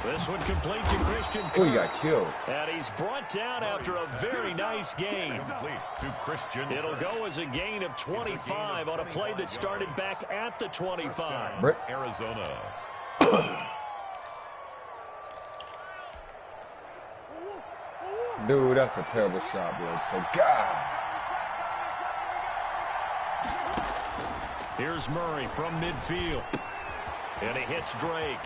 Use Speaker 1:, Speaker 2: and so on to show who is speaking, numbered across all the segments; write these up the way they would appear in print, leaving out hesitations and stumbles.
Speaker 1: This one complete to Christian.
Speaker 2: Oh, he got killed.
Speaker 1: And he's brought down after a very nice gain.
Speaker 3: To Christian.
Speaker 1: It'll go as a gain of 25 on a play that started back at the 25.
Speaker 3: Arizona.
Speaker 2: Dude, that's a terrible shot, bro. So, God.
Speaker 1: Here's Murray from midfield. And he hits Drake.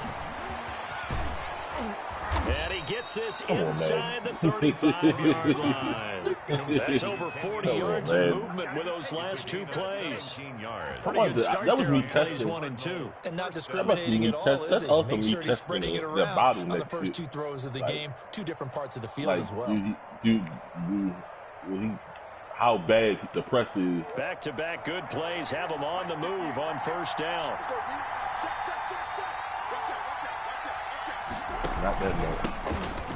Speaker 1: And he gets this inside the 35-yard line. That's over 40 yards of movement with those last two plays. Pretty good start there on plays 1 and 2.
Speaker 4: And not discriminating at all, is it? Make sure he's spreading it around on the first two throws of the game. Two different parts of the field as well.
Speaker 5: How bad the press is.
Speaker 1: Back-to-back good plays have him on the move on first down.
Speaker 2: Not that low.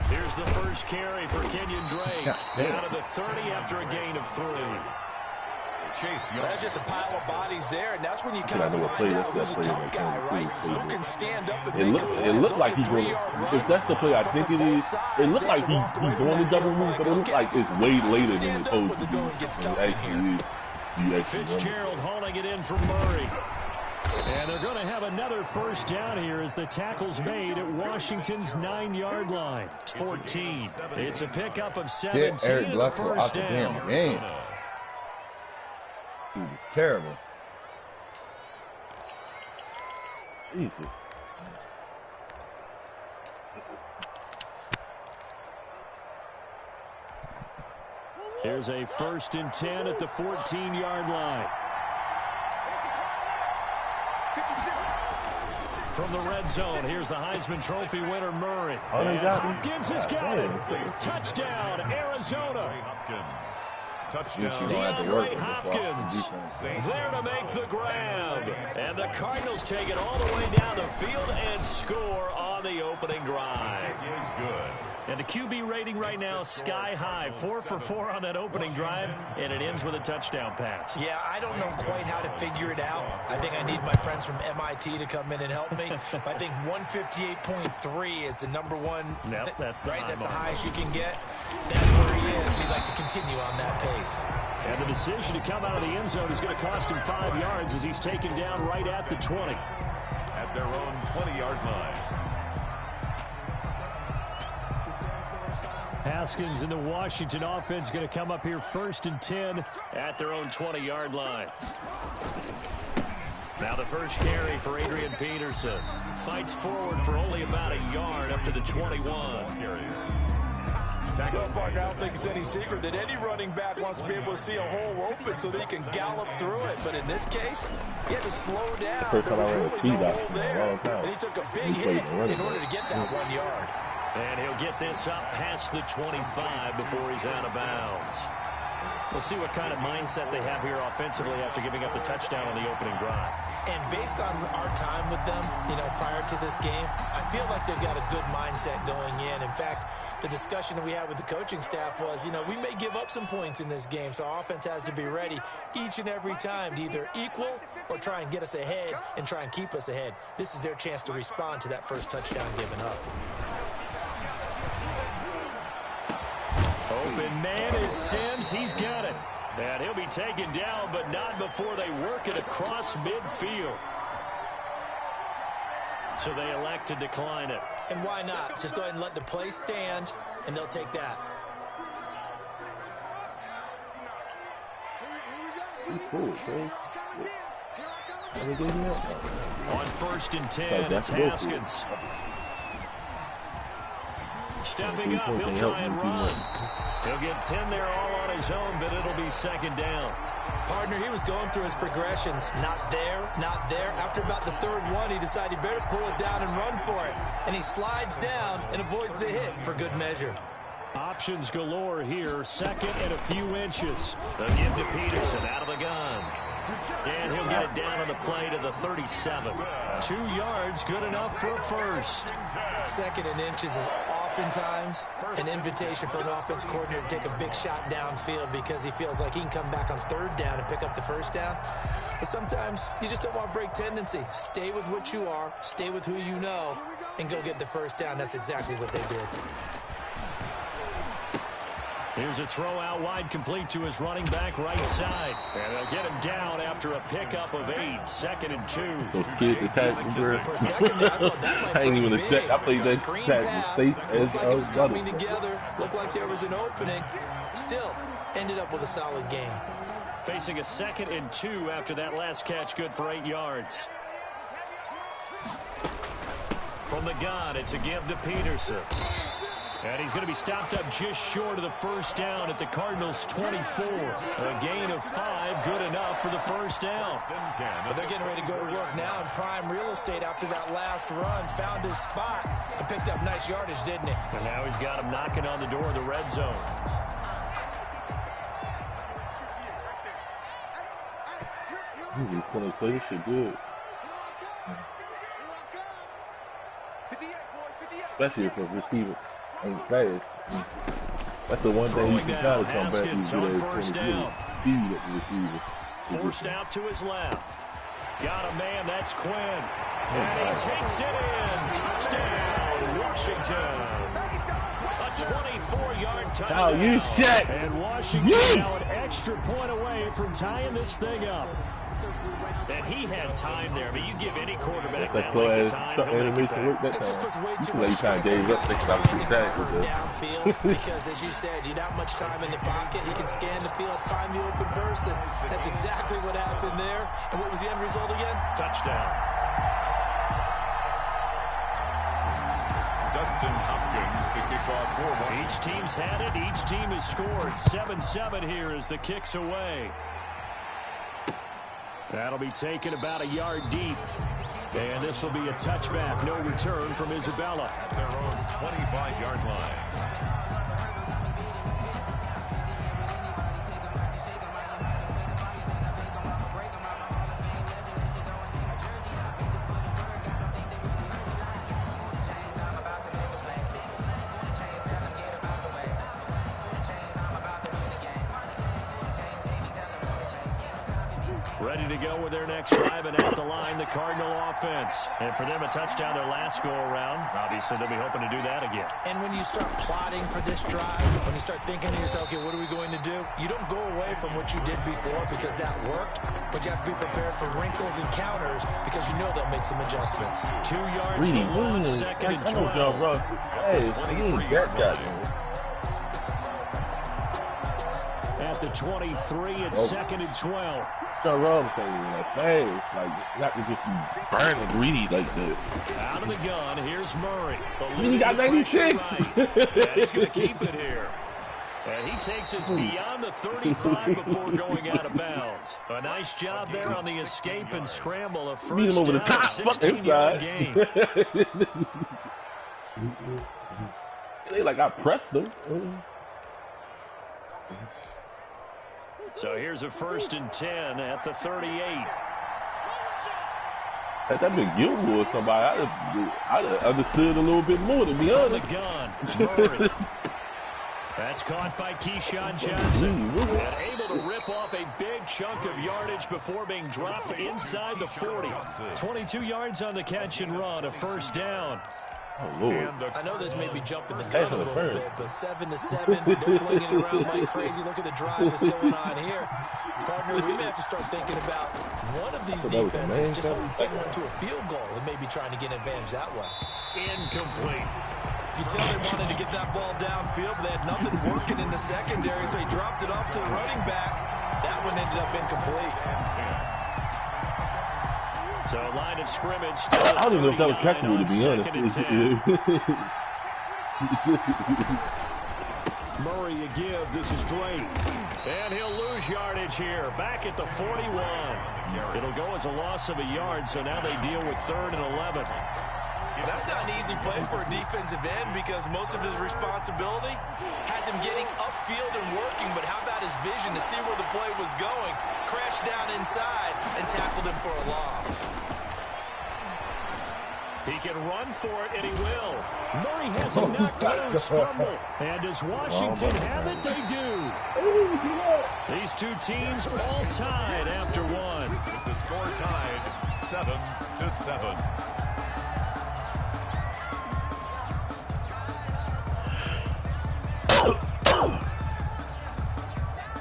Speaker 1: Here's the first carry for Kenyon Drake. Down to the 30 after a gain of 3.
Speaker 4: That's just a pile of bodies there, and that's when you kind of find out who's a tough guy, right? Who can stand up and make a play.
Speaker 5: It looked like he's going to, if that's the play I think it is, it looked like he's going to double move, but it looks like it's way later than it's supposed to be.
Speaker 1: Fitzgerald hauling it in from Murray. And they're going to have another first down here as the tackle's made at Washington's 9-yard line. 14. It's a pickup of 17 and a first down.
Speaker 2: Dude, it's terrible.
Speaker 5: Jesus.
Speaker 1: Here's a 1st and 10 at the 14-yard line. From the red zone, here's the Heisman Trophy winner, Murray. And Hopkins has got it. Touchdown, Arizona.
Speaker 3: Touchdown.
Speaker 1: DeAndre Hopkins there to make the grab. And the Cardinals take it all the way down the field and score on the opening drive.
Speaker 3: It is good.
Speaker 1: And the QB rating right now sky high. 4 for 4 on that opening drive, and it ends with a touchdown pass.
Speaker 4: Yeah, I don't know quite how to figure it out. I think I need my friends from MIT to come in and help me. But I think 158.3 is the number one.
Speaker 1: Yep, that's the
Speaker 4: right. That's the highest you can get. That's where he is. He'd like to continue on that pace.
Speaker 1: And the decision to come out of the end zone is going to cost him 5 yards as he's taken down right at the 20.
Speaker 3: At their own 20-yard line.
Speaker 1: Haskins and the Washington offense going to come up here 1st and 10 at their own 20-yard line. Now the first carry for Adrian Peterson. Fights forward for only about a yard up to the 21.
Speaker 4: Well, partner, I don't think it's any secret that any running back wants to be able to see a hole open so that he can gallop through it. But in this case, he had to slow down. There was really no hole there. And he took a big hit in order to get that 1 yard.
Speaker 1: And he'll get this up past the 25 before he's out of bounds. We'll see what kind of mindset they have here offensively after giving up the touchdown on the opening drive.
Speaker 4: And based on our time with them, prior to this game, I feel like they've got a good mindset going in. In fact, the discussion that we had with the coaching staff was, we may give up some points in this game, so our offense has to be ready each and every time to either equal or try and get us ahead and try and keep us ahead. This is their chance to respond to that first touchdown given up.
Speaker 1: Open man is Sims. He's got it. And he'll be taken down, but not before they work it across midfield. So they elect to decline it.
Speaker 4: And why not? Just go ahead and let the play stand, and they'll take that.
Speaker 1: On 1st and 10, it's Haskins. Stepping up, he'll try and run. He'll get 10 there all on his own, but it'll be 2nd down.
Speaker 4: Partner, he was going through his progressions. Not there, not there. After about the 3rd one, he decided he better pull it down and run for it. And he slides down and avoids the hit for good measure.
Speaker 1: Options galore here. 2nd and a few inches. They'll give to Peterson out of the gun. And he'll get it down on the play to the 37. 2 yards, good enough for a first.
Speaker 4: 2nd and inches is awful oftentimes an invitation for an offense coordinator to take a big shot downfield because he feels like he can come back on third down and pick up the first down. But sometimes you just don't want to break tendency. Stay with what you are, stay with who you know, and go get the first down. That's exactly what they did.
Speaker 1: Here's a throw out wide, complete to his running back right side. And they'll get him down after a pickup of 8, 2nd and 2.
Speaker 5: Those kids attacking, bro.
Speaker 4: For a second there, I thought that might
Speaker 5: I ain't even
Speaker 4: big.
Speaker 5: expect. I played that
Speaker 4: Screen
Speaker 5: tag
Speaker 4: pass,
Speaker 5: safe as
Speaker 4: looked like it was coming
Speaker 5: brother.
Speaker 4: together. Looked like there was an opening. Still ended up with a solid game.
Speaker 1: Facing a 2nd and 2 after that last catch, good for 8 yards. From the gun, it's a give to Peterson. And he's going to be stopped up just short of the first down at the Cardinals' 24. A gain of 5, good enough for the first down.
Speaker 4: But they're getting ready to go to work now in prime real estate after that last run. Found his spot and picked up nice yardage, didn't he?
Speaker 1: And now he's got him knocking on the door of the red zone.
Speaker 5: He's going to play this shit good. Especially if a receiver ain't fast. That's the one thing you can try to come back and do that
Speaker 1: first down.
Speaker 5: Speed at the receiver.
Speaker 1: Forced out to his left. Got a man, that's Quinn. And he takes it in. Touchdown, Washington. A 24-yard touchdown.
Speaker 5: Now you check.
Speaker 1: And Washington now an extra point away from tying this thing up. And he had time there. I mean, you give any quarterback that length of time, he'll make it back.
Speaker 5: That
Speaker 4: It just puts way too
Speaker 5: like
Speaker 4: much
Speaker 5: kind of
Speaker 4: stress
Speaker 5: gave
Speaker 4: on
Speaker 5: up
Speaker 4: the
Speaker 5: next
Speaker 4: guy
Speaker 5: time
Speaker 4: trying
Speaker 5: he
Speaker 4: to
Speaker 5: sacked
Speaker 4: convert
Speaker 5: with
Speaker 4: downfield because, as you said, you don't have much time in the pocket. He can scan the field, find the open person. That's exactly what happened there. And what was the end result again?
Speaker 1: Touchdown.
Speaker 3: Dustin Hopkins to kick off for Washington.
Speaker 1: Each team's had it. Each team has scored. 7-7 here as the kick's away. That'll be taken about a yard deep. And this will be a touchback. No return from Isabella.
Speaker 3: At their own 25-yard line.
Speaker 1: Ready to go with their next drive, and at the line, the Cardinal offense. And for them, a touchdown their last go-around. Obviously, they'll be hoping to do that again.
Speaker 4: And when you start plotting for this drive, when you start thinking to yourself, okay, what are we going to do? You don't go away from what you did before because that worked, but you have to be prepared for wrinkles and counters because you know they'll make some adjustments.
Speaker 1: 2 yards to loss, 2nd and 12.
Speaker 5: Hey, he ain't that guy.
Speaker 1: At the 23, it's 2nd and 12.
Speaker 5: John Robinson, like fast, like not to just be burning greedy like that.
Speaker 1: Out of the gun, here's Murray.
Speaker 5: He got 96.
Speaker 1: Right. And he's going to keep it here. And he takes us beyond the 35 before going out of bounds. A nice job there on the escape and scramble. A
Speaker 5: Beat him
Speaker 1: first
Speaker 5: over the
Speaker 1: down,
Speaker 5: top. Fuck this
Speaker 1: 16-yard
Speaker 5: guy.
Speaker 1: gain.
Speaker 5: They like I pressed them.
Speaker 1: So here's a 1st and 10 at the 38.
Speaker 5: Had that been Gilmore or somebody, I'd have understood a little bit more, to be
Speaker 1: From
Speaker 5: honest.
Speaker 1: the gun, Murray. That's caught by Keyshawn Johnson. And able to rip off a big chunk of yardage before being dropped inside the 40. 22 yards on the catch and run, a first down.
Speaker 5: Oh, Lord.
Speaker 4: I know this may be jumping the gun a little bit, but 7-7, they're flinging it around like crazy. Look at the drive that's going on here. Partner, we may have to start thinking about one of these defenses just holding someone to a field goal and maybe trying to get an advantage that way.
Speaker 1: Incomplete.
Speaker 4: You can tell they wanted to get that ball downfield, but they had nothing working in the secondary, so he dropped it off to the running back. That one ended up incomplete.
Speaker 1: So line of scrimmage still
Speaker 5: I don't even know if that was catchable, to be honest.
Speaker 1: Murray a give. This is Drake. And he'll lose yardage here. Back at the 41. It'll go as a loss of a yard, so now they deal with 3rd and 11.
Speaker 4: That's not an easy play for a defensive end because most of his responsibility has him getting upfield and working, but how about his vision to see where the play was going, crashed down inside, and tackled him for a loss.
Speaker 1: He can run for it, and he will. Murray has a knocked loose fumble. And does Washington have it? They do. These two teams all tied after one.
Speaker 3: With the score tied 7-7.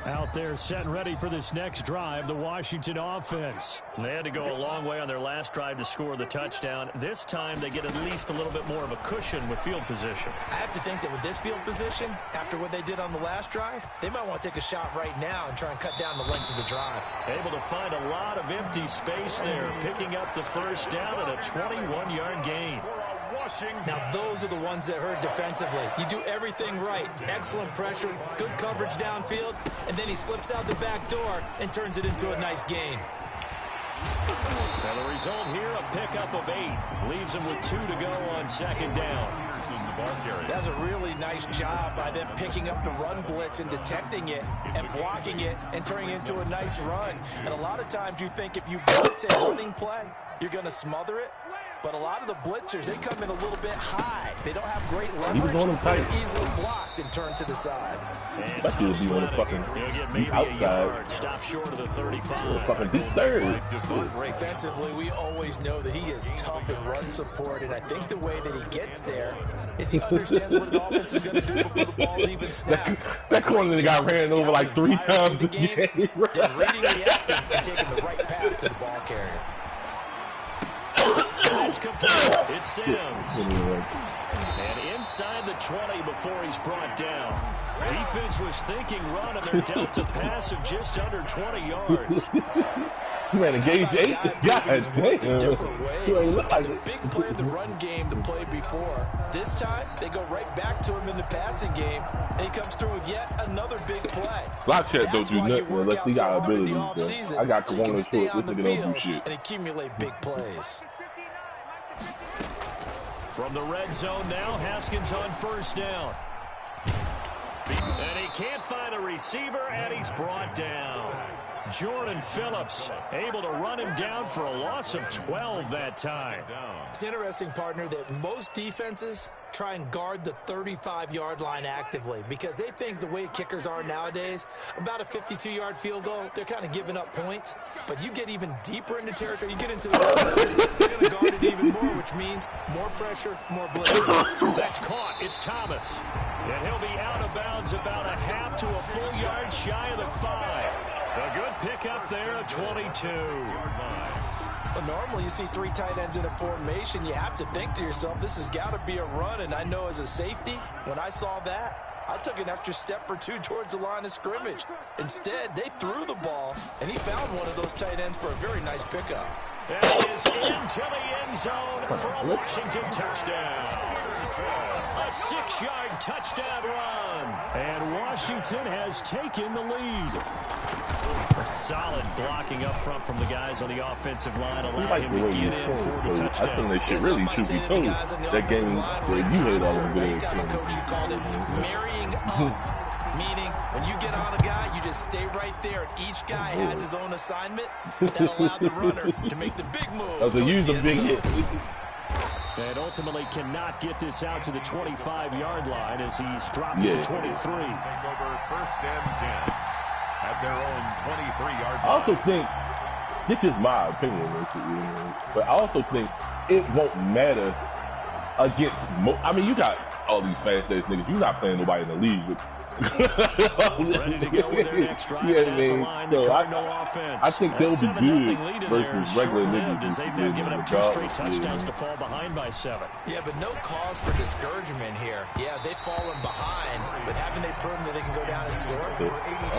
Speaker 1: Out there set and ready for this next drive, the Washington offense. They had to go a long way on their last drive to score the touchdown. This time they get at least a little bit more of a cushion with field position.
Speaker 4: I have to think that with this field position, after what they did on the last drive, they might want to take a shot right now and try and cut down the length of the drive.
Speaker 1: Able to find a lot of empty space there, picking up the first down and a 21-yard gain.
Speaker 4: Now, those are the ones that hurt defensively. You do everything right. Excellent pressure, good coverage downfield, and then he slips out the back door and turns it into a nice gain.
Speaker 1: Now the result here, a pickup of 8. Leaves him with 2 to go on second down.
Speaker 4: That's a really nice job by them picking up the run blitz and detecting it and blocking it and turning it into a nice run. And a lot of times you think if you blitz a running play, you're going to smother it. But a lot of the blitzers, they come in a little bit high. They don't have great leverage. They're easily blocked and turned to the side.
Speaker 5: Especially if you want to fucking be outside.
Speaker 1: Stop short of the 35.
Speaker 5: Fucking deep third.
Speaker 4: Defensively, we always know that he is tough in run support, and I think the way that he gets there is he understands what an offense is going to do before the ball's even snapped.
Speaker 5: That corner got ran over like 3 times a game.
Speaker 4: Then reading the active and taking the right path to the ball carrier.
Speaker 1: It's complete. It's Sims. And inside the 20 before he's brought down. Defense was thinking run, and they're dealt a pass of just under 20 yards.
Speaker 5: Man, engage 8. God damn.
Speaker 4: Big play in the run game to play before. This time, they go right back to him in the passing game, and he comes through with yet another big play.
Speaker 5: Block chat don't do nothing unless he got abilities, bro. I got the one to it. This nigga don't do shit.
Speaker 4: And accumulate big plays.
Speaker 1: From the red zone now, Haskins on first down. And he can't find a receiver, and he's brought down. Jordan Phillips able to run him down for a loss of 12 that time.
Speaker 4: It's interesting, partner, that most defenses try and guard the 35-yard line actively because they think the way kickers are nowadays, about a 52-yard field goal, they're kind of giving up points. But you get even deeper into territory, you get into the red zone, they're going to guard it even more, which means more pressure, more blitzing.
Speaker 1: That's caught. It's Thomas. And he'll be out of bounds about a half to a full yard shy of the 5. A good pickup there at 22.
Speaker 4: Well, normally you see 3 tight ends in a formation. You have to think to yourself, this has got to be a run. And I know as a safety, when I saw that, I took an extra step or 2 towards the line of scrimmage. Instead, they threw the ball, and he found one of those tight ends for a very nice pickup.
Speaker 1: And he is into the end zone for a Washington touchdown. A 6-yard touchdown run. And Washington has taken the lead. A solid blocking up front from the guys on the offensive line, allowing him to get in for the touchdown.
Speaker 5: I think they should really truth be told that game where you hit all them good.
Speaker 4: Coach, you called it marrying up, meaning when you get on a guy, you just stay right there, and each guy has his own assignment that allowed the runner to make the big move.
Speaker 5: So use a big hit.
Speaker 1: And ultimately cannot get this out to the 25-yard line as he's dropped to the 23.
Speaker 3: Take over first and 10 at their own 23-yard line.
Speaker 5: I also think, this is my opinion, but I also think it won't matter against, I mean, you got all these fast-ass niggas. You're not playing nobody in the league with.
Speaker 1: Ready to go with their next drive at the line, the Cardinal offense.
Speaker 5: I think they'll be good versus regular niggas.
Speaker 1: As they've now given up 2 straight touchdowns to fall behind by 7.
Speaker 4: Yeah, but no cause for discouragement here. Yeah, they've fallen behind, but haven't they proven that they can go down and score?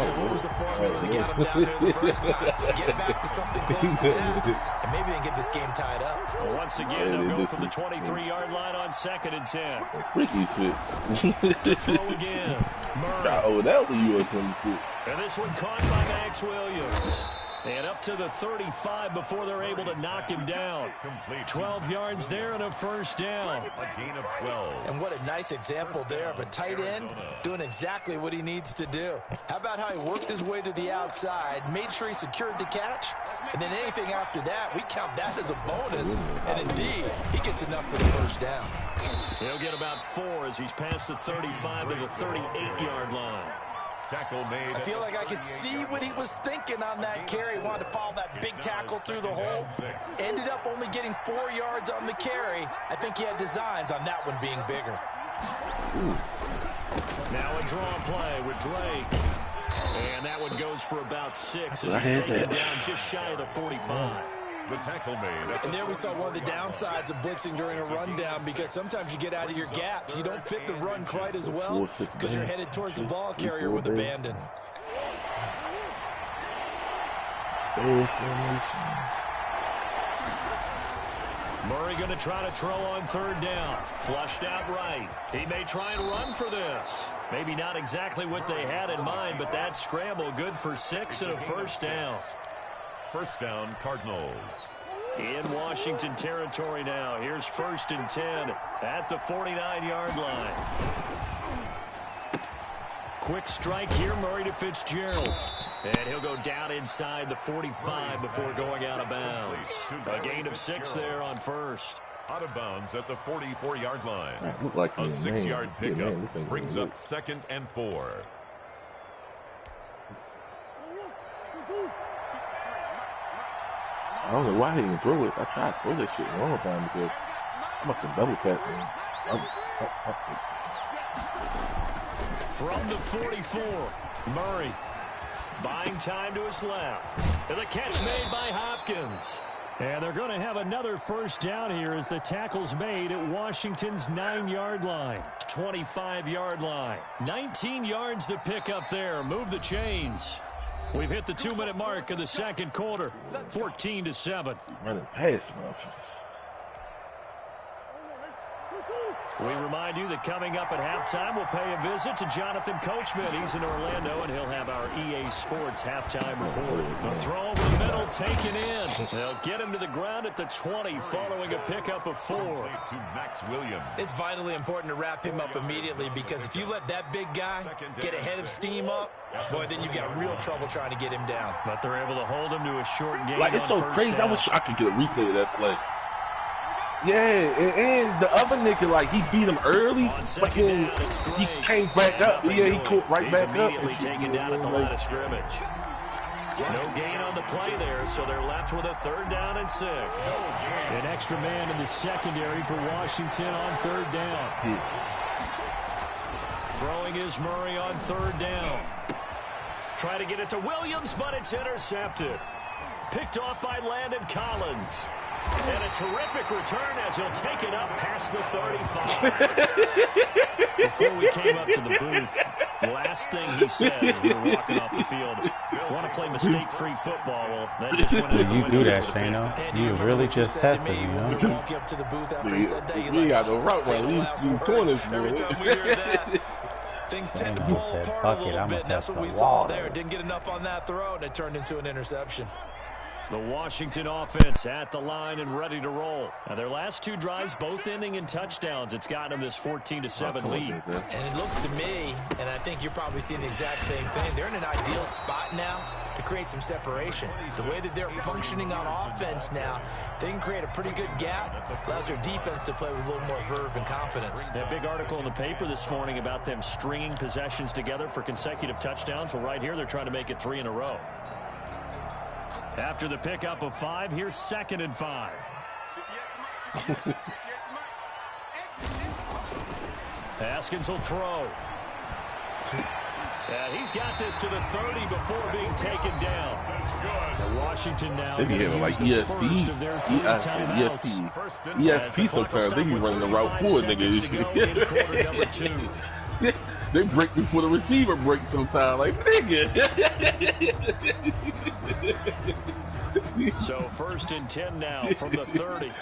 Speaker 4: So what was the formula that got them down there the first time? Get back to something close to that, and maybe they can get this game tied up.
Speaker 1: Well, once again, they'll go from the 23-yard line on 2nd and 10.
Speaker 5: Freaky shit.
Speaker 1: To throw again. Murray.
Speaker 5: Oh, that was a US 26.
Speaker 1: And this one caught by Max Williams. And up to the 35 before they're able to knock him down. 12 yards there and a first down.
Speaker 3: A gain of 12.
Speaker 4: And what a nice example there of a tight end doing exactly what he needs to do. How about how he worked his way to the outside, made sure he secured the catch, and then anything after that, we count that as a bonus. And indeed, he gets enough for the first down.
Speaker 1: He'll get about 4 as he's past the 35 to the 38-yard line.
Speaker 3: Tackle made.
Speaker 4: I feel like I could see what he was thinking on that carry. Wanted to follow that big tackle through the hole. Ended up only getting 4 yards on the carry. I think he had designs on that one being bigger.
Speaker 1: Now a draw play with Drake. And that one goes for about 6 as he's taken down just shy of the 45.
Speaker 3: The tackle made.
Speaker 4: And there we saw one of the downsides of blitzing during a rundown, because sometimes you get out of your gaps. You don't fit the run quite as well because you're headed towards the ball carrier with abandon.
Speaker 1: Murray going to try to throw on 3rd down. Flushed out right. He may try and run for this. Maybe not exactly what they had in mind, but that scramble good for 6 and a first down.
Speaker 3: First down, Cardinals.
Speaker 1: In Washington territory now. Here's 1st and 10 at the 49-yard line. Quick strike here, Murray to Fitzgerald. And he'll go down inside the 45 before going out of bounds. A gain of 6 there on 1st.
Speaker 3: Out of bounds at the 44-yard line.
Speaker 5: Like
Speaker 3: a 6-yard pickup brings up 2nd and 4.
Speaker 5: I don't know why he didn't throw it. I tried to throw that shit a long time because I must have double tapped him.
Speaker 1: From the 44, Murray buying time to his left. And the catch made by Hopkins. And they're going to have another first down here as the tackle's made at Washington's 9-yard line, 25-yard line. 19 yards to pick up there. Move the chains. We've hit the 2-minute mark of the 2nd quarter, 14-7.
Speaker 5: Running past him.
Speaker 1: We remind you that coming up at halftime, we'll pay a visit to Jonathan Coachman. He's in Orlando, and he'll have our EA Sports halftime report. The throw over the middle taken in. They'll get him to the ground at the 20 following a pickup of 4.
Speaker 3: To Max Williams.
Speaker 4: It's vitally important to wrap him up immediately, because if you let that big guy get ahead of steam up, boy, then you've got real trouble trying to get him down.
Speaker 1: But they're able to hold him to a short gain.
Speaker 5: Like, it's so crazy. I wish I could get a replay of that play. Yeah, and the other nigga, like, he beat him early, but then he came back up. Yeah, he caught right back up.
Speaker 1: Immediately taken down at the line of scrimmage. No gain on the play there, so they're left with a 3rd down and 6. An extra man in the secondary for Washington on 3rd down. Throwing is Murray on 3rd down. Try to get it to Williams, but it's intercepted. Picked off by Landon Collins. And a terrific return as he'll take it up past the 35. Before we came up to the booth, last thing he said as we were walking off the field, want to play mistake-free football. Well, that just went out the window.
Speaker 6: You do that, shaineo. You really just tested me, you know?
Speaker 4: Walking up to the booth after he said that,
Speaker 5: you got the route right. These corners,
Speaker 4: every time we hear that, things tend to fall apart a little bit, and that's what we saw there. Didn't get enough on that throw, and it turned into an interception.
Speaker 1: The Washington offense at the line and ready to roll. Now, their last 2 drives, both ending in touchdowns. It's got them this 14-7 lead.
Speaker 4: And it looks to me, and I think you're probably seeing the exact same thing, they're in an ideal spot now to create some separation. The way that they're functioning on offense now, they can create a pretty good gap. Allows their defense to play with a little more verve and confidence.
Speaker 1: That big article in the paper this morning about them stringing possessions together for consecutive touchdowns. Well, right here, they're trying to make it 3 in a row. After the pickup of 5, here's 2nd and 5. Haskins will throw. And he's got this to the 30 before being taken down. And Washington now
Speaker 5: they be having like ESP sometimes. They be running the route forward, nigga. They break before the receiver breaks sometimes. Like, nigga.
Speaker 1: So 1st and 10 now from the 30.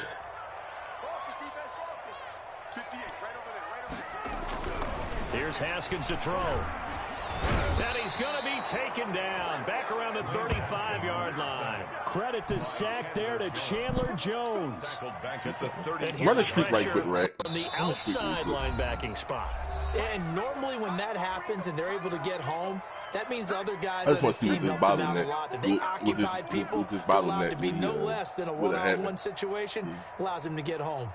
Speaker 1: Here's Haskins to throw. And he's going to be taken down back around the 35-yard line. Credit the sack there to Chandler Jones.
Speaker 5: Run the streak right quick, right?
Speaker 1: From the outside linebacking spot.
Speaker 4: And normally when that happens and they're able to get home, that means the other guys on this team helped them out a lot. That they occupied people, allowed to be no less than a one-on-one situation, allows them to get home.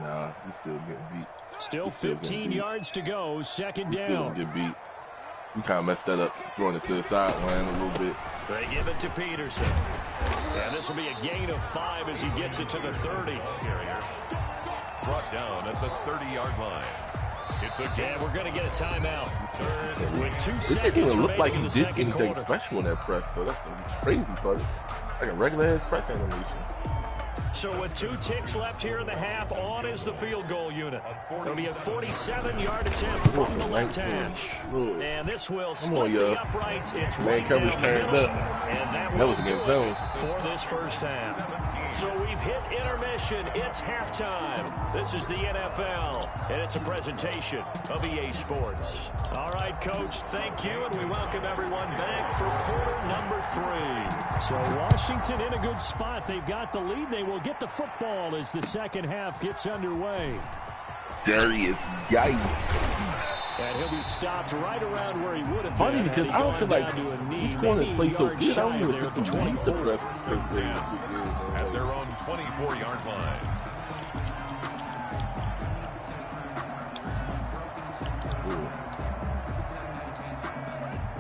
Speaker 5: Nah, he's still getting beat.
Speaker 1: Still 15 yards to go, second down.
Speaker 5: Get beat. You kind of messed that up, throwing it to the sideline a little bit.
Speaker 1: They give it to Peterson. And this will be a gain of 5 as he gets it to the 30.
Speaker 3: Brought down at the 30-yard line. It's a game.
Speaker 1: And we're going to get a timeout. With 2
Speaker 5: It
Speaker 1: seconds
Speaker 5: didn't even look like
Speaker 1: remaining
Speaker 5: he
Speaker 1: in the
Speaker 5: did
Speaker 1: second
Speaker 5: anything
Speaker 1: quarter.
Speaker 5: special in that press, so that's crazy, but like a regular ass press animation.
Speaker 1: So with 2 ticks left here in the half, on is the field goal unit. It'll be a 47-yard attempt from the left hash. And this will split the uprights. It's right down the middle. And that will do it for this first half. So we've hit intermission. It's halftime. This is the NFL, and it's a presentation of EA Sports. All right, Coach, thank you, and we welcome everyone back for quarter number 3. So Washington in a good spot. They've got the lead. They will get the football as the second half gets underway.
Speaker 5: Darius Guy.
Speaker 1: And he'll be stopped right around where he would have been.
Speaker 5: Funny because I don't feel like these corners play so good. I don't even think the 24
Speaker 3: at their own 24-yard line.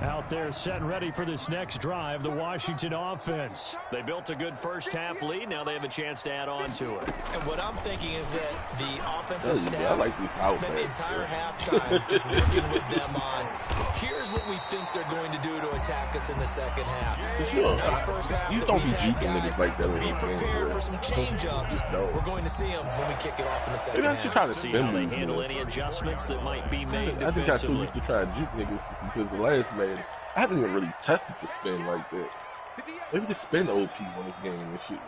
Speaker 1: Out there set and ready for this next drive, the Washington offense. They built a good first half lead. Now they have a chance to add on to it.
Speaker 4: And what I'm thinking is that the offensive staff
Speaker 5: spent
Speaker 4: the entire halftime just working with them on, here's what we think they're going to do to attack us in the second half.
Speaker 5: Sure.
Speaker 4: Nice first half
Speaker 5: You
Speaker 4: that
Speaker 5: don't
Speaker 4: we've
Speaker 5: be
Speaker 4: had
Speaker 5: juking niggas like that.
Speaker 4: be prepared for some change-ups. We're going to see them when we kick it off in the second half.
Speaker 1: See how they handle any adjustments that might be made
Speaker 5: I think I still
Speaker 1: defensively.
Speaker 5: used to try to juke niggas because the last man, I haven't even really tested the spin like that. Maybe the spin OP on this game and shit.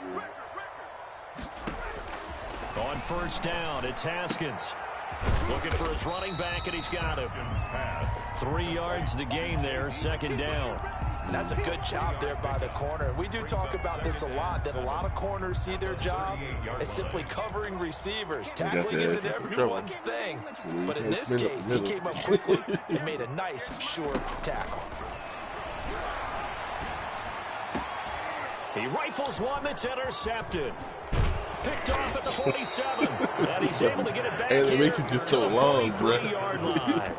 Speaker 1: On first down, it's Haskins. Looking for his running back, and he's got him. 3 yards the gain there, second down.
Speaker 4: That's a good job there by the corner. We do talk about this a lot, that a lot of corners see their job as simply covering receivers. Tackling isn't everyone's thing. But in this case, he came up quickly and made a nice, short tackle.
Speaker 1: He rifles one that's intercepted. Picked off at the 47. And he's able to get it back
Speaker 5: And it
Speaker 1: here
Speaker 5: makes it just
Speaker 1: to
Speaker 5: so
Speaker 1: the
Speaker 5: long, bro.
Speaker 1: 43-yard line.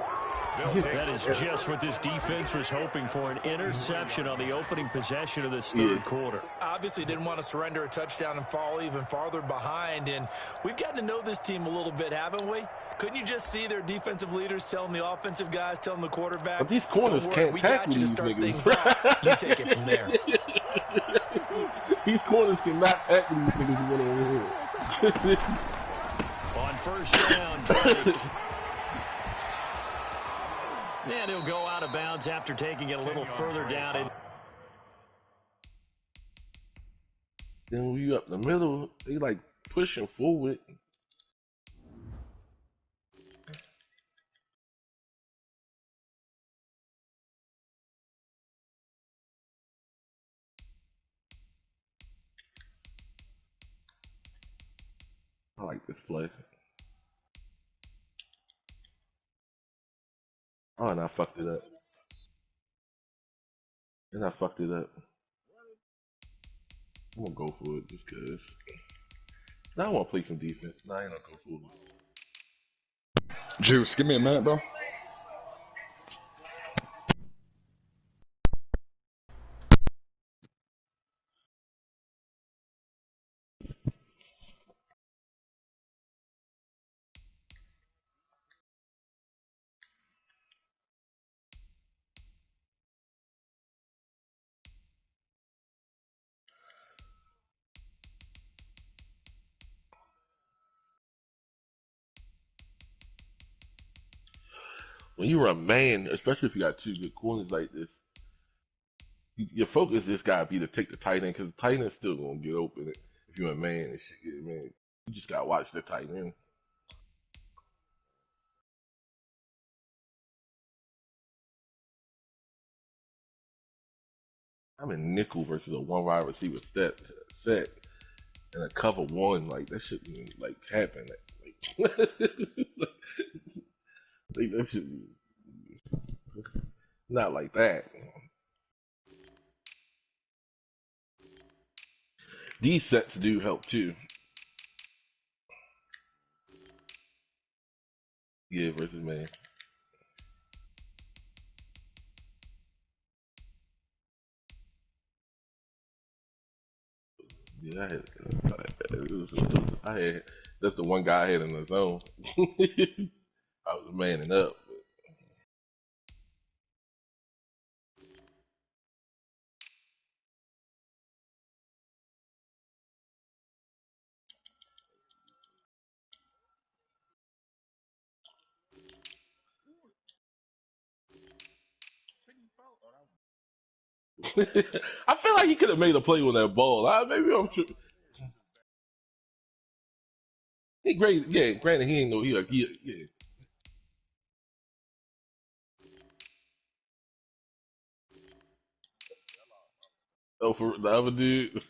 Speaker 1: That is just what this defense was hoping for, an interception on the opening possession of this third quarter.
Speaker 4: Obviously didn't want to surrender a touchdown and fall even farther behind, and we've gotten to know this team a little bit, haven't we? Couldn't you just see their defensive leaders telling the offensive guys, telling the quarterback,
Speaker 5: but these corners can't
Speaker 4: we
Speaker 5: tackle
Speaker 4: got you to
Speaker 5: these
Speaker 4: start
Speaker 5: niggas.
Speaker 4: things off. You take it from there.
Speaker 5: These corners cannot tackle these niggas who went over here.
Speaker 1: On first down, Drake. And he'll go out of bounds after taking it a little further down.
Speaker 5: Then when you up the middle, they like pushing forward. I like this play. Oh, and I fucked it up. And I fucked it up. I'm gonna go for it just cause. Now I wanna play some defense. Nah, I ain't gonna go for it.
Speaker 2: Juice, give me a minute, bro.
Speaker 5: When you're a man, especially if you got 2 good corners like this, your focus just gotta be to take the tight end, because the tight end's still gonna get open if you're a man and shit. Man, you just gotta watch the tight end. I'm in nickel versus a one wide receiver set and a cover one. Like that shouldn't even like happen. Like, like that should not like that. These sets do help too. Yeah, versus man. Yeah, I had that's the one guy I had in the zone. I was manning up. I feel like he could have made a play with that ball. Maybe I'm sure. Granted, he ain't no yeah. Oh, for the other dude.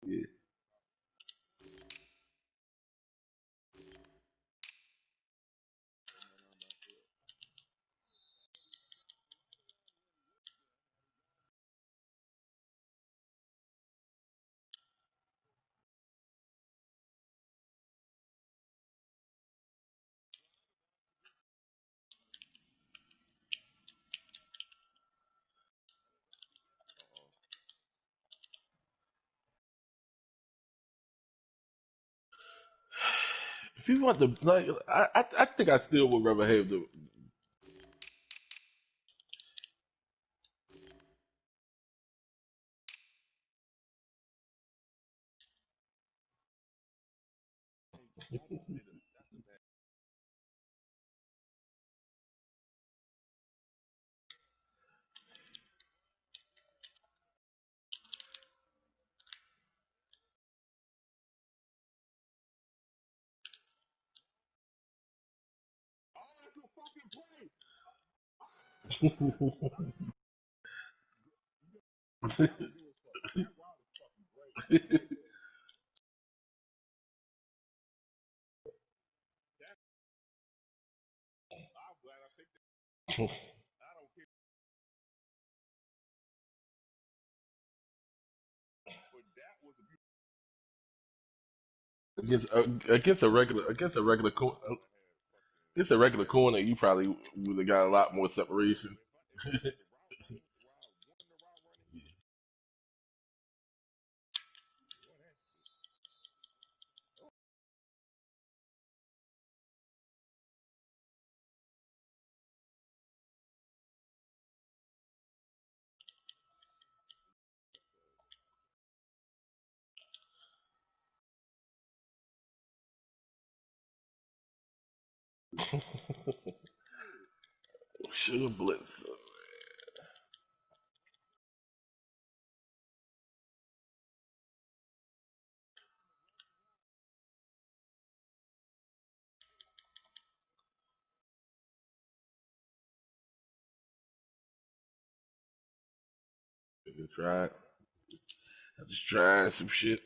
Speaker 5: Yeah. If you want the like, I think I still would rather have the. Against a regular against a regular corner, you probably would have got a lot more separation. Sugar blitz. You tried. I just tried some shit.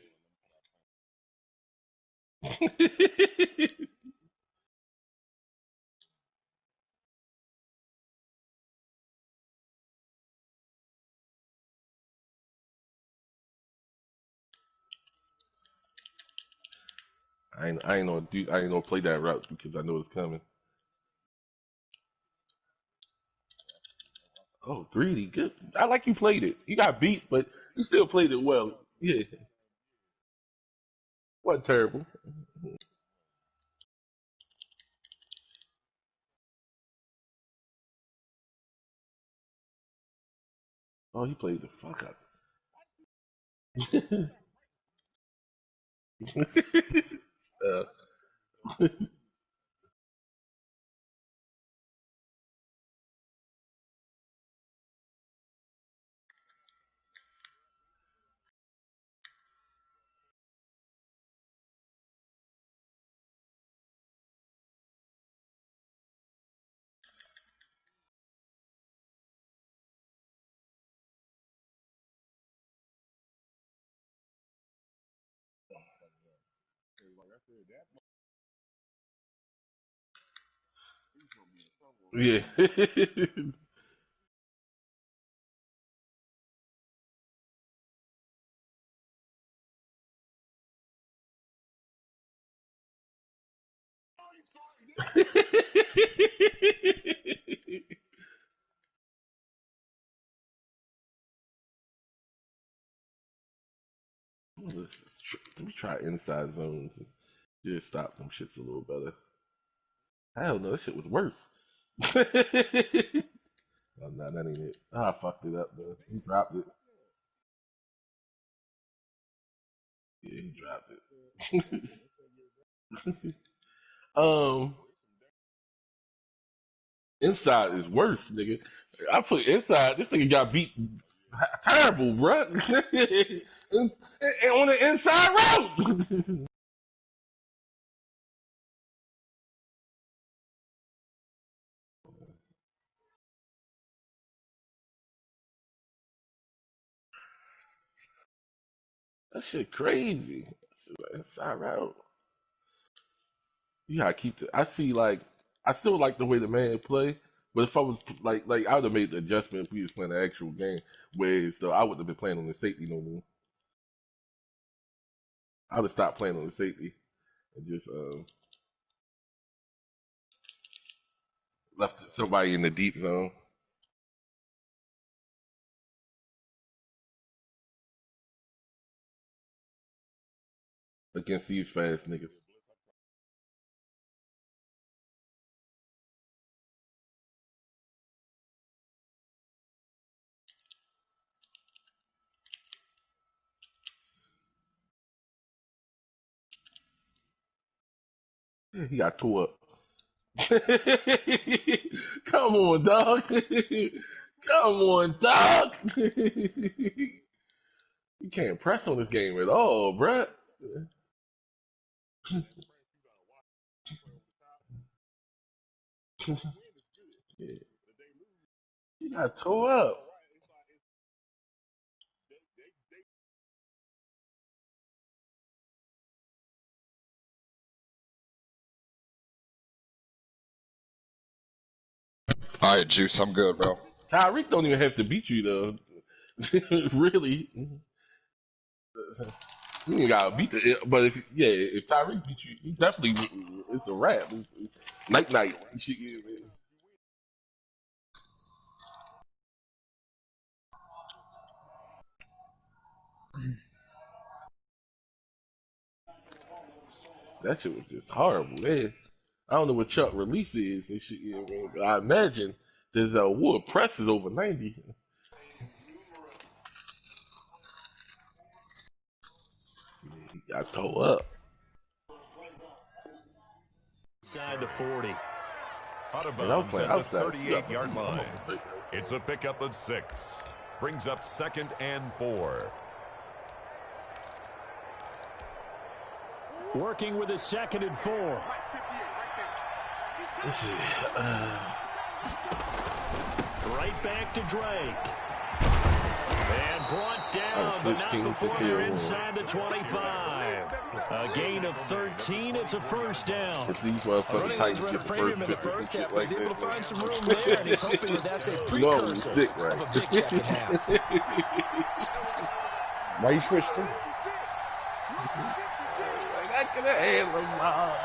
Speaker 5: I ain't gonna play that route because I know it's coming. Oh, greedy, good. I like you played it. You got beat, but you still played it well. Yeah, wasn't terrible. Oh, he played the fuck out. uh, Yeah. Let me try inside zones and just stop them shits a little better. Hell no, this shit was worse. Oh, no, that ain't it. Ah, I fucked it up, though. He dropped it. Yeah, he dropped it. Inside is worse, nigga. I put inside. This nigga got beat terrible, bruh. and on the inside route. That shit crazy. Inside route. You gotta keep the. I see, like, I still like the way the man play, but if I was like I would have made the adjustment if we was playing an actual game, where so I wouldn't have been playing on the safety no more. I would have stopped playing on the safety and just left somebody in the deep zone against these fast niggas. He got tore up. Come on, dog. Come on, dog. You can't press on this game at all, bruh. Yeah. He got tore up.
Speaker 7: All right, Juice, I'm good, bro.
Speaker 5: Tyreek don't even have to beat you, though. Really. You ain't gotta beat the. But if Tyreek beat you, he definitely it's a wrap. It's night night. That shit was just horrible, man. I don't know what Chuck release is and shit. You know what I mean? But I imagine there's a wood presses over 90. He got tore up.
Speaker 1: Inside the 40.
Speaker 3: Out of
Speaker 5: And I'm
Speaker 3: bounds
Speaker 5: playing
Speaker 3: at the
Speaker 5: outside.
Speaker 3: 38-yard line. It's a pickup of 6. Brings up 2nd and 4.
Speaker 1: Working with a 2nd and 4. Right back to Drake. And brought down, but not before they're inside the 25. A gain of 13. It's a first down.
Speaker 5: These motherfuckers tight
Speaker 4: Running
Speaker 5: get
Speaker 4: a premium in the first half, was able to find some room there, and he's hoping that that's a
Speaker 5: No,
Speaker 4: precursor
Speaker 5: sick, right?
Speaker 4: of a big second half.
Speaker 2: Why you switch to?
Speaker 5: I could have handled my.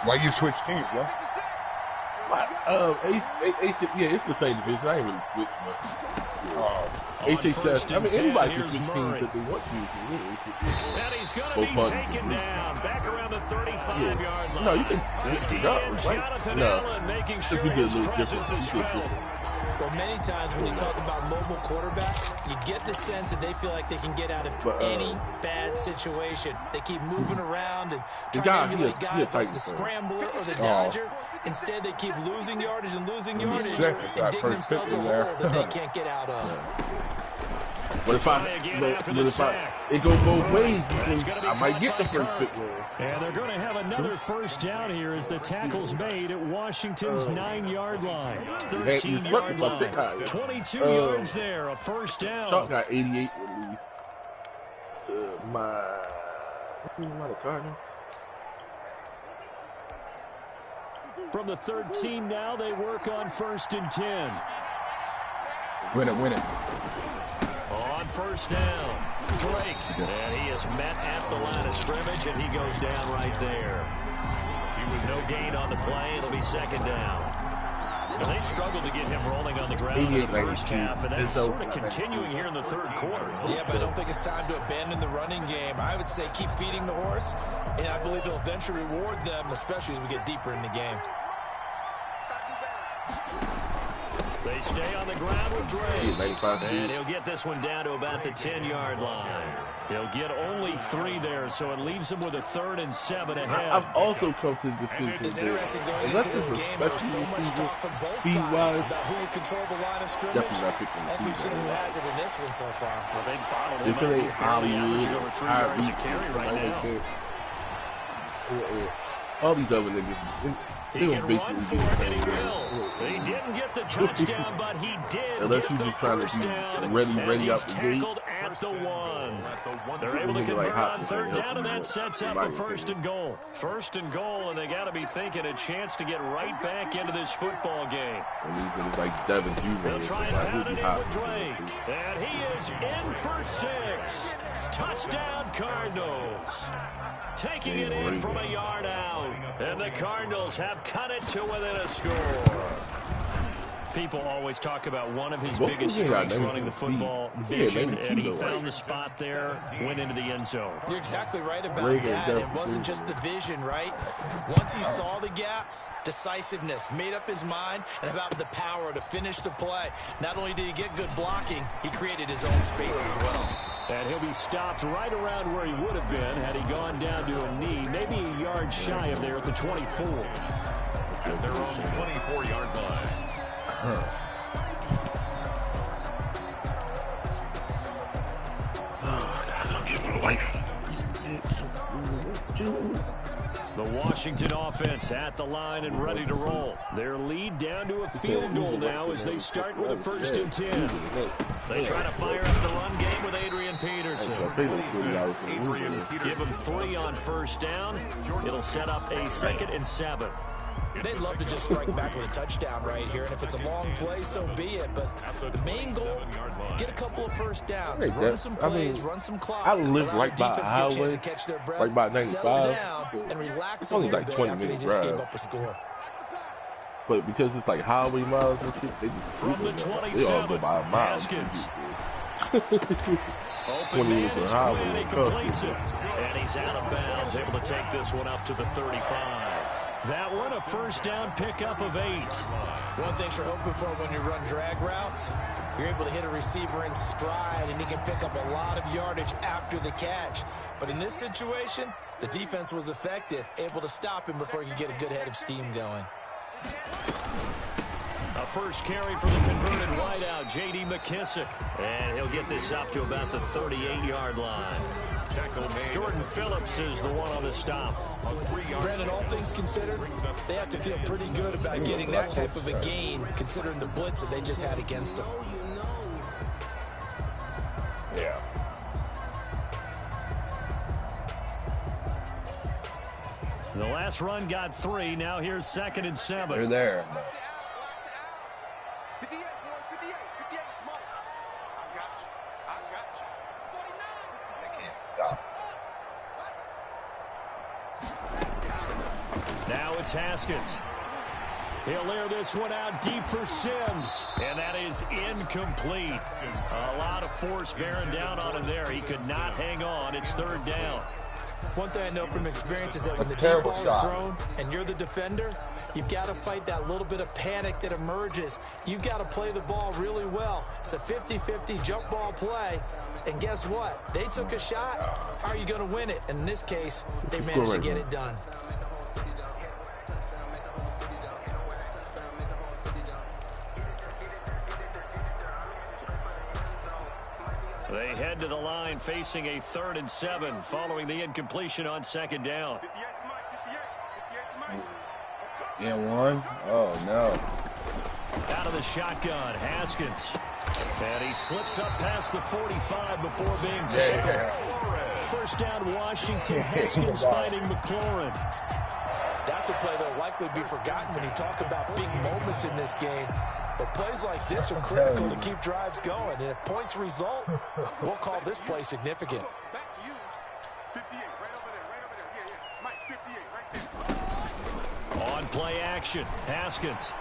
Speaker 2: Why you switch teams, bro?
Speaker 5: Yeah, it's the same division. I ain't really switch much. HHS. I mean, anybody can switch teams that they want to.
Speaker 1: And he's going to be taken down back around the 35-yard line.
Speaker 5: No, you can.
Speaker 1: The DM, Jonathan Allen, making sure his presence is felt.
Speaker 4: Well, many times when you talk about mobile quarterbacks, you get the sense that they feel like they can get out of any bad situation. They keep moving around and trying to emulate guys like the Scrambler or the Dodger. Instead, they keep losing yardage and losing yardage and dig themselves a hole that they can't get out of.
Speaker 5: But if it goes both ways, I might get the first pick.
Speaker 1: And they're going to have another first down here as the tackle's made at Washington's 9-yard line. 13-yard line. 22 yards there, a first down.
Speaker 5: Chuck got 88 release. My Cardinal.
Speaker 1: From the 13 now, they work on 1st and 10.
Speaker 2: Win it.
Speaker 1: On 1st down, Drake. And he is met at the line of scrimmage, and he goes down right there. He was no gain on the play. It'll be 2nd down. Now, they struggled to get him rolling on the ground in the first half, and that's sort of continuing here in the 3rd quarter.
Speaker 4: Yeah, but I don't think it's time to abandon the running game. I would say keep feeding the horse, and I believe he'll eventually reward them, especially as we get deeper in the game.
Speaker 1: They stay on the ground with Drake, and he'll get this one down to about the 10-yard line. He'll get only 3 there, so it leaves him with a 3rd and 7 ahead.
Speaker 5: I've also come to the decision.
Speaker 4: It's interesting going into this game. There was so much talk from both sides about who would control the line of scrimmage. And we've seen who has it in this one so far.
Speaker 1: Well, they bottled him up. He's barely averaging over 3 yards a carry right now.
Speaker 5: All these other niggas.
Speaker 1: He can run for it, and he will. He didn't get the touchdown, but he did get the first down as he's tackled at the 1. They're able to convert on 3rd down, and that sets up a 1st and goal. 1st and goal, and they got to be thinking a chance to get right back into this football game. They'll try and pound it in with Drake, and he is in for 6. Touchdown, Cardinals. Taking it in from a yard out. And the Cardinals have cut it to within a score. People always talk about one of his biggest strengths running the football, vision, and he found the spot there, went into the end zone.
Speaker 4: You're exactly right about that. It wasn't just the vision, right? Once he saw the gap, decisiveness, made up his mind, and about the power to finish the play. Not only did he get good blocking, he created his own space as well.
Speaker 1: And he'll be stopped right around where he would have been had he gone down to a knee, maybe a yard shy of there at the 24.
Speaker 3: At their own 24-yard line.
Speaker 1: The Washington offense at the line and ready to roll. Their lead down to a field goal now as they start with a 1st and 10. They try to fire up the run game with Adrian Peterson. Give him 3 on 1st down. It'll set up a 2nd and 7.
Speaker 4: They'd love to just strike back with a touchdown right here, and if it's a long play, so be it. But the main goal, get a couple of 1st downs, run some plays, run some clock.
Speaker 5: I live right by a highway, right by 95.
Speaker 4: Settle down and relax a little bit after they just gave up a score.
Speaker 5: But because it's like highway miles and shit, they just
Speaker 1: from the 27, Haskins. Open man is Quinn, he completes it. And he's out of bounds, able to take this one up to the 35. That one, a 1st down pickup of 8.
Speaker 4: One thing you're hoping for when you run drag routes, you're able to hit a receiver in stride, and he can pick up a lot of yardage after the catch. But in this situation, the defense was effective, able to stop him before he could get a good head of steam going.
Speaker 1: A first carry for the converted wideout, J.D. McKissick. And he'll get this up to about the 38-yard line. Jordan Phillips is the one on the stop.
Speaker 4: Brandon, all things considered, they have to feel pretty good about getting that type of a gain, considering the blitz that they just had against them.
Speaker 2: Yeah.
Speaker 1: The last run got 3. Now here's 2nd and 7.
Speaker 2: They're there.
Speaker 1: Now it's Haskins. He'll air this one out deep for Sims. And that is incomplete. A lot of force bearing down on him there. He could not hang on. It's 3rd down.
Speaker 4: One thing I know from experience is that when the deep ball is thrown and you're the defender, you've got to fight that little bit of panic that emerges. You've got to play the ball really well. It's a 50-50 jump ball play. And guess what? They took a shot. How are you going to win it? And in this case, they managed to get it done.
Speaker 1: They head to the line facing a 3rd and 7 following the incompletion on 2nd down.
Speaker 2: And 1. Oh, no.
Speaker 1: Out of the shotgun, Haskins. And he slips up past the 45 before being tackled. 1st down, Washington. Haskins finding McLaurin.
Speaker 4: That's a play that will likely be forgotten when you talk about big moments in this game. But plays like this are critical to keep drives going. And if points result, we'll call this play significant.
Speaker 8: Back to you. 58, right over there. Yeah. Mike, 58, right there.
Speaker 1: On play action, Haskins.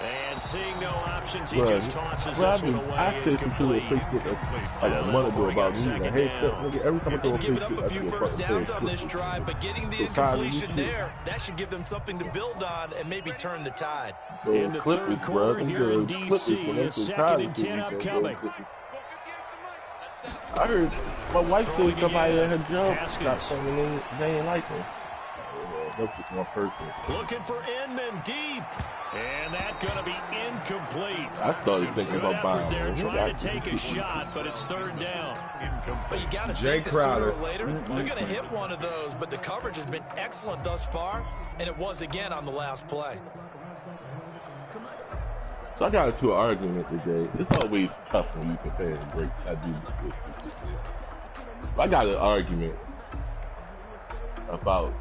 Speaker 1: And seeing no options, he just tosses this one away.
Speaker 5: I said some to a Facebook like a month ago about me. Like, hey, nigga, every time I go on
Speaker 4: Giving up
Speaker 5: Facebook,
Speaker 4: a few first downs on this drive, but getting the incompletion there, that should give them something to build on and maybe turn the tide.
Speaker 1: In the third quarter here in D.C., a 2nd and 10 upcoming.
Speaker 5: I heard my wife said somebody at her job got something they ain't like him. That's just one person.
Speaker 1: Looking for Inman deep. And that's going to be incomplete.
Speaker 5: I started thinking about buying
Speaker 1: there, trying to take a shot, but it's 3rd down.
Speaker 4: But you got to think that sooner or later, they're going to hit one of those, but the coverage has been excellent thus far, and it was again on the last play.
Speaker 5: So I got into an argument today. It's always tough when you compare breaks. I do this. I got an argument about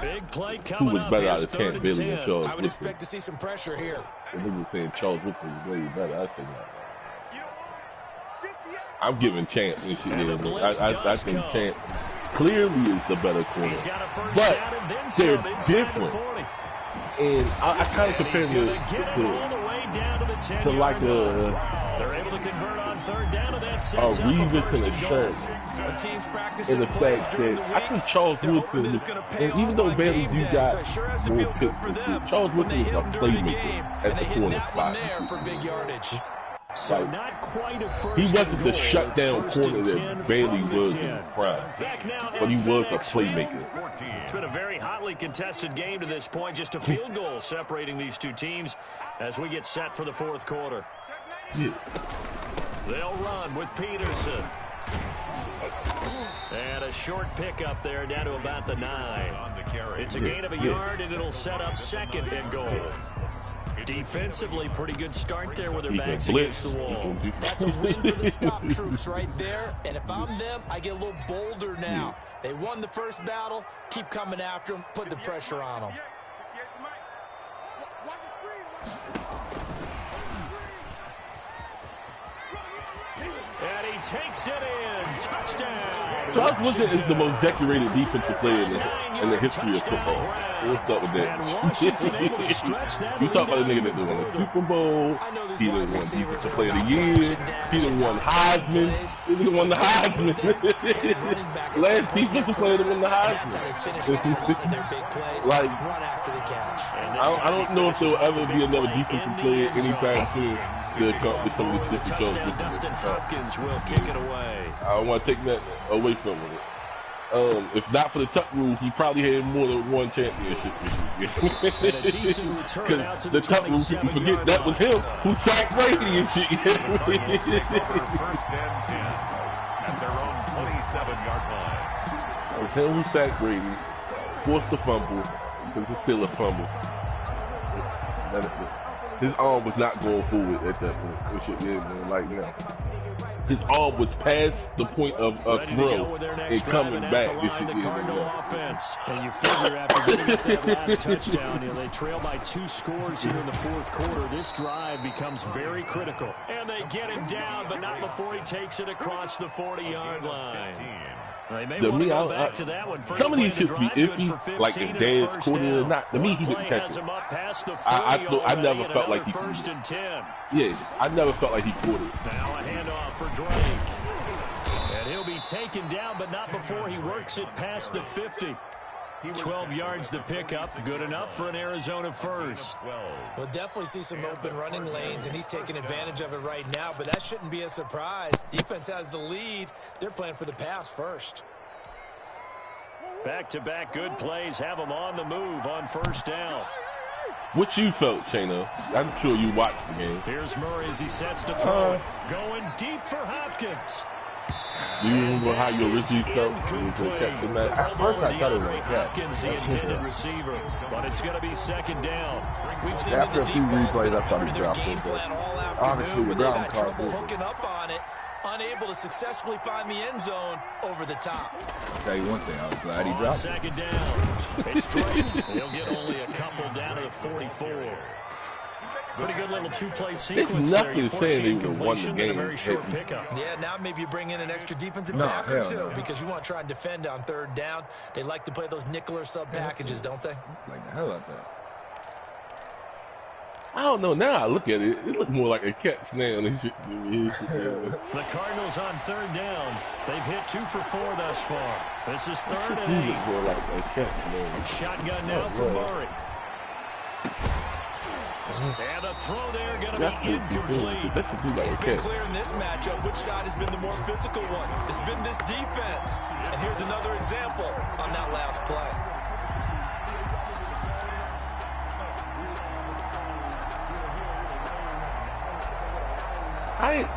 Speaker 1: big play
Speaker 5: who was better out of Champ Bailey and Charles
Speaker 4: I would expect to see some pressure here.
Speaker 5: The nigga was saying Charles Woodson was way better. I think I'm giving Champ and shit. I think Champ clearly is the better corner, but they're different. And I kind of compare them to like
Speaker 1: they're able to convert on 3rd down, and that sets up a
Speaker 5: Revis and a Sherman. In the fact that I think Charles Woodson, and even though Bailey do got more picks, Charles Woodson is a playmaker at the corner spot.
Speaker 1: So not quite a first
Speaker 5: he wasn't the shutdown corner that Bailey was in the prime, but he was a playmaker.
Speaker 1: It's been a very hotly contested game to this point. Just a field goal separating these two teams as we get set for the 4th quarter.
Speaker 5: Yeah.
Speaker 1: They'll run with Peterson. And a short pickup there down to about the 9. It's a gain of a yard, and it'll set up 2nd and goal. Defensively, pretty good start there with their backs against the wall.
Speaker 4: That's a win for the stop troops right there. And if I'm them, I get a little bolder now. They won the first battle. Keep coming after them. Put the pressure on them.
Speaker 1: And he takes it in. Touchdown.
Speaker 5: Charles Woodson is the most decorated defensive player in the history of football. We'll start with that. You talk about a nigga that won a Super Bowl. He done won Defensive Player of the Year. He done won Heisman. He done won the Heisman. Last defensive player that won the Heisman. Like, I don't know if there will ever be another defensive player anytime soon to accomplish some of this shit.
Speaker 1: Dustin Hopkins will kick it away.
Speaker 5: I don't want to take that away from him. If not for the tuck rule, he probably had more than one championship. Because the tuck rule, people forget that was him who sacked Brady and shit.
Speaker 3: First and 10 at their own 27-yard line.
Speaker 5: It was him who sacked Brady, forced the fumble, because it's still a fumble. His arm was not going forward at that point. Like now. His arm was past the point of a throw and coming back.
Speaker 1: The Cardinal offense. And you figure after getting up that last touchdown, they trail by 2 scores here in the 4th quarter. This drive becomes very critical. And they get him down, but not before he takes it across the 40-yard line. They may want to go back to that one.
Speaker 5: Some of these shit be iffy, like if Dad's quarter or not. To me, he didn't catch it. I never felt like he caught it. Yeah, I never felt like he caught it.
Speaker 1: Now a handoff for Drake. And he'll be taken down, but not before he works it past the 50. 12 yards the pickup, good enough for an Arizona first.
Speaker 4: We'll definitely see some open running lanes, and he's taking advantage of it right now, but that shouldn't be a surprise. Defense has the lead. They're playing for the pass first.
Speaker 1: Back-to-back good plays have them on the move on first down.
Speaker 5: What you felt, Shaineo? I'm sure you watched the game.
Speaker 1: Here's Murray as he sets to throw. Going deep for Hopkins.
Speaker 5: Do you remember how you originally felt when you kept the match? At first I thought it was
Speaker 1: Hopkins, the intended receiver, but it's going to be 2nd down.
Speaker 2: After a few replays, I thought he dropped it, but obviously the ground caught
Speaker 4: trouble hooking up on it. unable to successfully find the end zone over the top.
Speaker 2: I'll tell you one thing, I was glad he dropped it.
Speaker 1: Second down. It's Drake. He'll get only a couple down to the 44. Pretty good little two-play sequence there.
Speaker 5: There's nothing saying he would have won the game.
Speaker 1: A very short pickup.
Speaker 4: Yeah, now maybe you bring in an extra defensive back or two because you want to try and defend on third down. They like to play those nickel or sub packages, don't they?
Speaker 2: Like the hell out there.
Speaker 5: I don't know. Now I look at it, it looks more like a catch now.
Speaker 1: The Cardinals on third down. They've hit 2 for 4 thus far. This is 3rd and 8.
Speaker 5: More like a catch now.
Speaker 1: Shotgun now for Murray. And the throw there going to be incomplete.
Speaker 4: It's been clear in this matchup which side has been the more physical one. It's been this defense. And here's another example on that last play.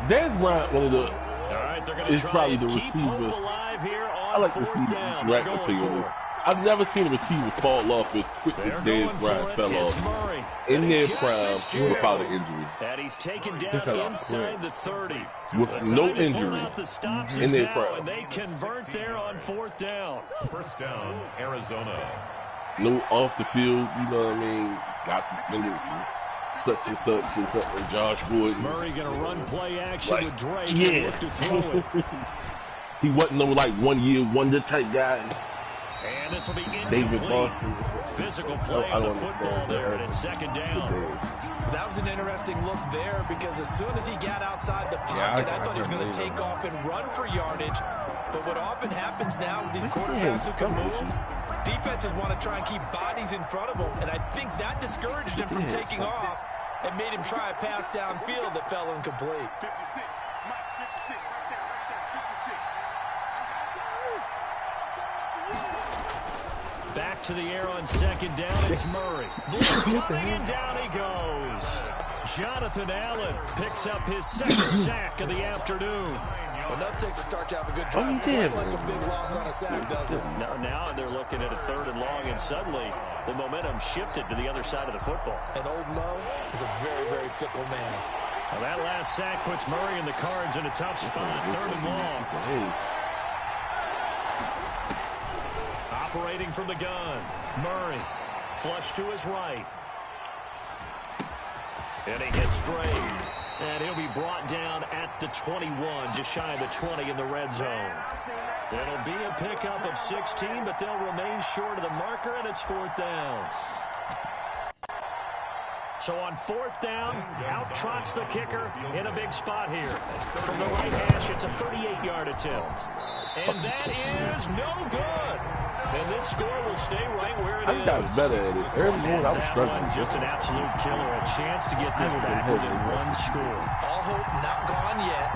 Speaker 5: Dez Bryant, one of the,
Speaker 1: all right, they're going
Speaker 5: is
Speaker 1: to
Speaker 5: probably the
Speaker 1: keep
Speaker 5: receiver.
Speaker 1: hope alive here on
Speaker 5: I like to see
Speaker 1: fourth
Speaker 5: the
Speaker 1: down.
Speaker 5: right receiver. I've never seen a receiver fall off as quick as Dez Bryant fell off. In their prime, without an injury.
Speaker 1: And he's taken down inside the 30.
Speaker 5: With no injury. In their prime.
Speaker 1: And they convert there on fourth down.
Speaker 3: First down, Arizona.
Speaker 5: No off the field, you know what I mean? Got suspended. Such and such and such and Josh Wood.
Speaker 1: Murray going to run play action
Speaker 5: like,
Speaker 1: with Drake.
Speaker 5: Yeah.
Speaker 1: To throw it.
Speaker 5: He wasn't no like 1 year wonder type guy.
Speaker 1: And this will be
Speaker 5: David
Speaker 1: incomplete.
Speaker 5: Boston.
Speaker 1: Physical play on the football there, and it's second down.
Speaker 4: That was an interesting look there because as soon as he got outside the pocket, I thought he was going to take off and run for yardage. But what often happens now with these quarterbacks who can move, defenses want to try and keep bodies in front of them, and I think that discouraged him from taking off and made him try a pass downfield that fell incomplete.
Speaker 8: 56. Mike, 56. Right there. 56.
Speaker 1: Back to the air on second down. It's Murray. Blitz coming, and down he goes. Jonathan Allen picks up his second sack of the afternoon.
Speaker 4: Enough takes to start to have a good drive. Like a big loss on a sack, does it?
Speaker 1: Now they're looking at a 3rd and long, and suddenly the momentum shifted to the other side of the football.
Speaker 4: And old Mo is a very, very fickle man.
Speaker 1: Well, that last sack puts Murray and the Cards in a tough spot. 3rd and long. Operating from the gun. Murray. Flush to his right. And he gets Drake. And he'll be brought down at the 21, just shy of the 20 in the red zone. It'll be a pickup of 16, but they'll remain short of the marker, and it's 4th down. So on 4th down, out trots the kicker in a big spot here. From the right hash, it's a 38-yard attempt. And that is no good. And this score will stay right where it is.
Speaker 5: I got better at it. Early on, I was struggling.
Speaker 1: Just an absolute killer. A chance to get this back within 1 score.
Speaker 4: All hope not gone yet.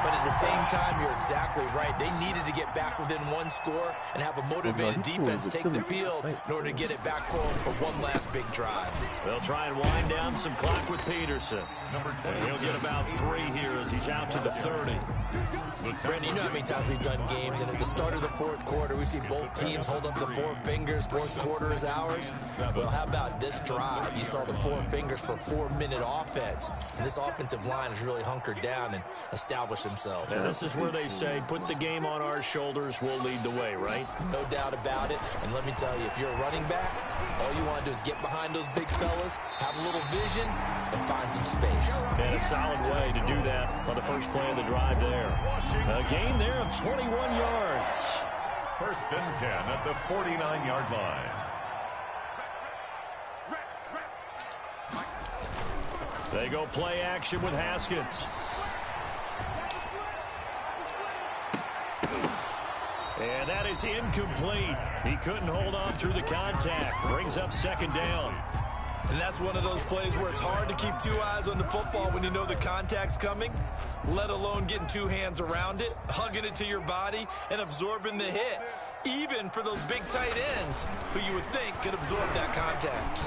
Speaker 4: But at the same time, you're exactly right. They needed to get back within 1 score and have a motivated defense take the field in order to get it back home for one last big drive.
Speaker 1: They'll try and wind down some clock with Peterson. And he'll get about 3 here as he's out to the 30.
Speaker 4: Brandon, you know how many times we've done games, and at the start of the 4th quarter, we see both teams hold up the 4 fingers. 4th quarter is ours. Well, how about this drive? You saw the 4 fingers for 4-minute offense, and this offensive line has really hunkered down and established themselves.
Speaker 1: And this is where they say, put the game on our shoulders, we'll lead the way, right?
Speaker 4: No doubt about it. And let me tell you, if you're a running back, all you want to do is get behind those big fellas, have a little vision, and find some space.
Speaker 1: And a solid way to do that on the first play of the drive there. A gain there of 21 yards.
Speaker 3: 1st and 10 at the 49-yard line.
Speaker 1: They go play action with Haskins. And that is incomplete. He couldn't hold on through the contact. Brings up 2nd down.
Speaker 4: And that's one of those plays where it's hard to keep 2 eyes on the football when you know the contact's coming, let alone getting 2 hands around it, hugging it to your body, and absorbing the hit, even for those big tight ends who you would think could absorb that contact.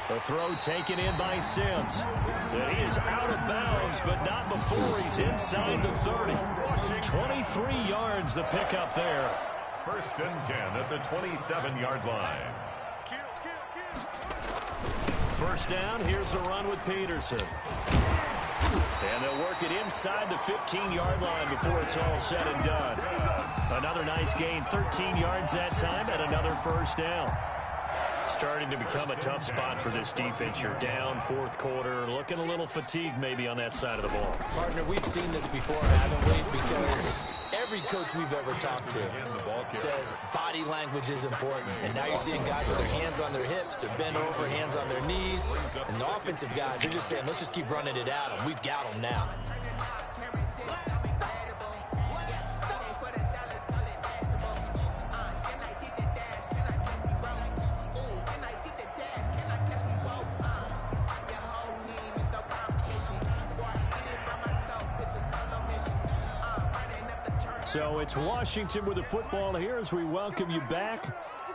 Speaker 1: The throw taken in by Sims. And he is out of bounds, but not before he's inside the 30. 23 yards the pickup there.
Speaker 3: 1st and 10 at the 27-yard line.
Speaker 1: 1st down, here's a run with Peterson. And they'll work it inside the 15-yard line before it's all said and done. Another nice gain, 13 yards that time, and another first down. Starting to become a tough spot for this defense. You're down fourth quarter, looking a little fatigued maybe on that side of the ball.
Speaker 4: Partner, we've seen this before, haven't we? Because every coach we've ever talked to says body language is important. And now you're seeing guys with their hands on their hips, they're bent over, hands on their knees. And the offensive guys are just saying, let's just keep running it at them. We've got them now.
Speaker 1: So it's Washington with the football here as we welcome you back.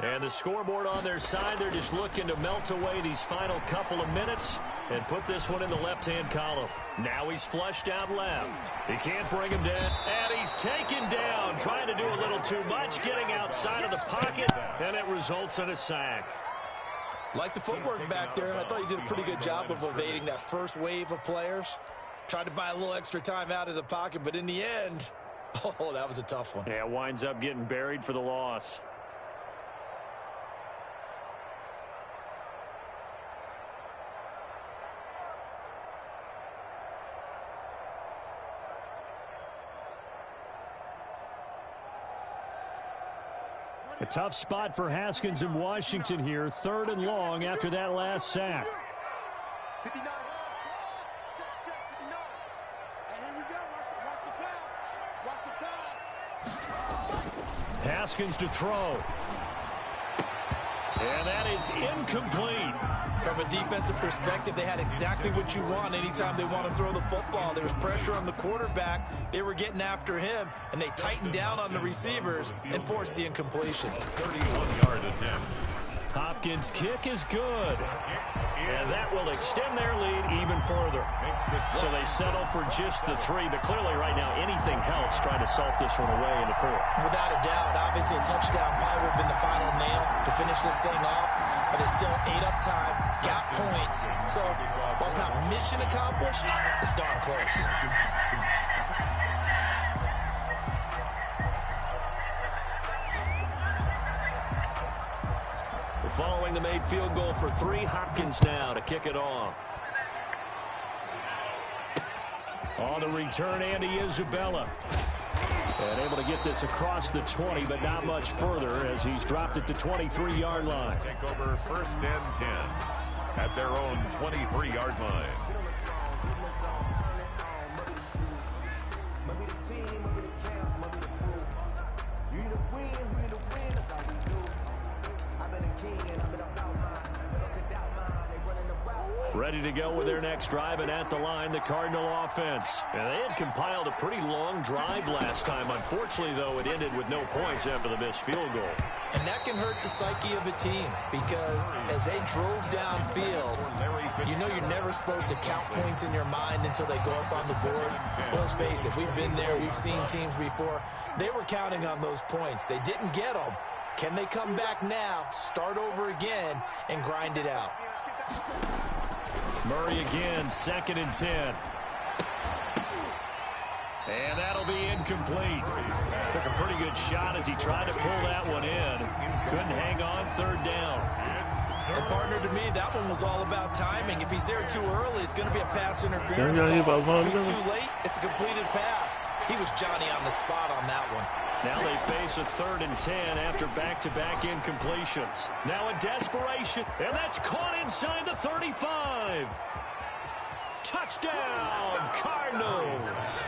Speaker 1: And the scoreboard on their side, they're just looking to melt away these final couple of minutes and put this one in the left-hand column. Now he's flushed out left. He can't bring him down. And he's taken down, trying to do a little too much, getting outside of the pocket, and it results in a sack.
Speaker 4: Like the footwork back there, I thought he did a pretty good job of evading that first wave of players. Tried to buy a little extra time out of the pocket, but in the end, oh, that was a tough one.
Speaker 1: Yeah, winds up getting buried for the loss. A tough spot for Haskins in Washington here. 3rd and long after that last sack.
Speaker 8: 59. Check, 59. And here we go. Watch the pass.
Speaker 1: Haskins to throw. And that is incomplete.
Speaker 4: From a defensive perspective, they had exactly what you want anytime they want to throw the football. There was pressure on the quarterback. They were getting after him, and they tightened down on the receivers and forced the incompletion.
Speaker 3: 31-yard attempt.
Speaker 1: Hopkins' kick is good. And that will extend their lead even further. So they settle for just the 3, but clearly right now anything helps trying to salt this one away in the 4th.
Speaker 4: Without a doubt, obviously a touchdown probably would have been the final nail to finish this thing off, but it's still 8 up time, got points. So while it's not mission accomplished, it's darn close.
Speaker 1: Following the made field goal for 3, Hopkins now to kick it off. On the return, Andy Isabella. And able to get this across the 20, but not much further as he's dropped it to 23-yard line.
Speaker 3: Take over 1st and 10 at their own 23-yard line.
Speaker 1: Ready to go with their next drive, and at the line, the Cardinal offense. And they had compiled a pretty long drive last time. Unfortunately, though, it ended with no points after the missed field goal.
Speaker 4: And that can hurt the psyche of a team because as they drove downfield, you know you're never supposed to count points in your mind until they go up on the board. Well, let's face it, we've been there. We've seen teams before. They were counting on those points. They didn't get them. Can they come back now, start over again, and grind it out?
Speaker 1: Murray again, 2nd and 10. And that'll be incomplete. Took a pretty good shot as he tried to pull that one in. Couldn't hang on, 3rd down.
Speaker 4: And partner, to me, that one was all about timing. If he's there too early, it's going to be a pass interference call. If he's too late, it's a completed pass. He was Johnny on the spot on that one.
Speaker 1: Now they face a 3rd and 10 after back-to-back incompletions. Now in desperation, and that's caught inside the 35. Touchdown, Cardinals.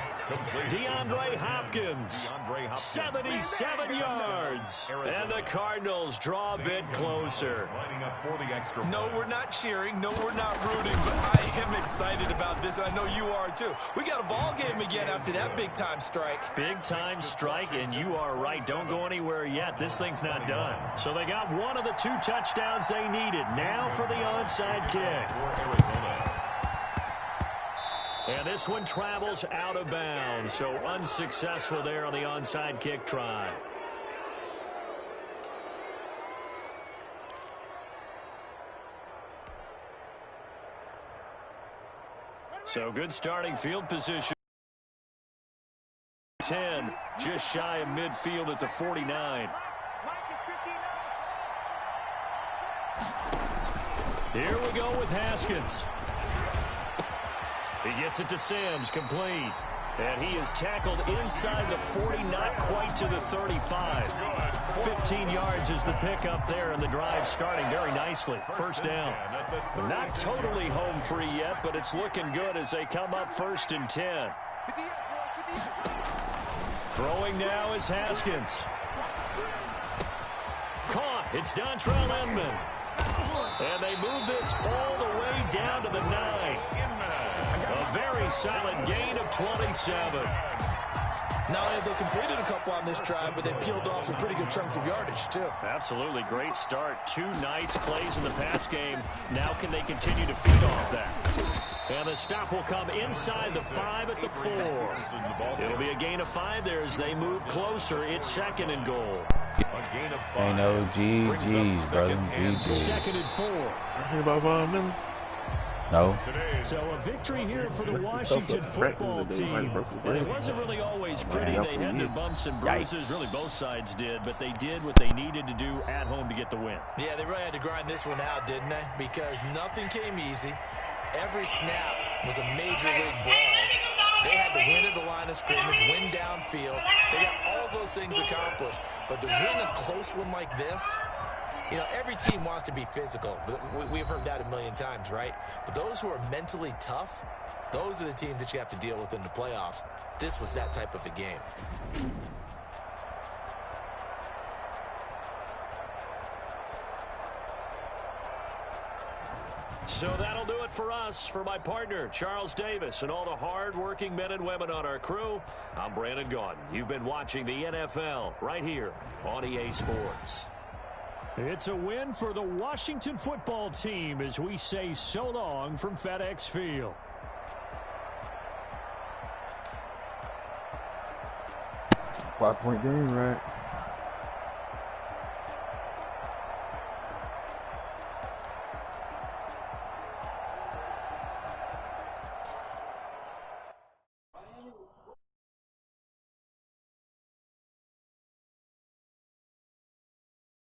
Speaker 1: DeAndre Hopkins, 77 yards. And the Cardinals draw a bit closer.
Speaker 4: No, we're not cheering. No, we're not rooting. But I am excited about this. I know you are, too. We got a ball game again after that big-time strike.
Speaker 1: Big-time strike, and you are right. Don't go anywhere yet. This thing's not done. So they got one of the 2 touchdowns they needed. Now for the onside kick. And this one travels out of bounds, so unsuccessful there on the onside kick try. So good starting field position. 10, just shy of midfield at the 49. Here we go with Haskins. He gets it to Sims, complete. And he is tackled inside the 40, not quite to the 35. 15 yards is the pickup there, and the drive starting very nicely. First down. Not totally home free yet, but it's looking good as they come up 1st and 10. Throwing now is Haskins. Caught. It's Dontrell Inman. And they move this all the way down to the 9. A very solid gain of 27.
Speaker 4: Not only have they completed a couple on this drive, but they peeled off some pretty good chunks of yardage, too.
Speaker 1: Absolutely great start. 2 nice plays in the pass game. Now can they continue to feed off that? And the stop will come inside the 5 at the 4. It'll be a gain of 5 there as they move closer. It's 2nd and goal.
Speaker 3: A gain of 5.
Speaker 6: Ain't no GG's, brother. GG's.
Speaker 1: 2nd and 4.
Speaker 5: I hear about Von Miller.
Speaker 6: No.
Speaker 1: So a victory here for the Washington football team. And it wasn't really always pretty. They had their bumps and bruises. Really, both sides did. But they did what they needed to do at home to get the win.
Speaker 4: Yeah, they really had to grind this one out, didn't they? Because nothing came easy. Every snap was a major league brawl. They had to win at the line of scrimmage, win downfield. They got all those things accomplished. But to win a close one like this, you know, every team wants to be physical. We've heard that a million times, right? But those who are mentally tough, those are the teams that you have to deal with in the playoffs. This was that type of a game.
Speaker 1: So that'll do it for us. For my partner, Charles Davis, and all the hard-working men and women on our crew, I'm Brandon Gaudin. You've been watching the NFL right here on EA Sports. It's a win for the Washington football team as we say so long from FedEx Field.
Speaker 2: 5-point game, right?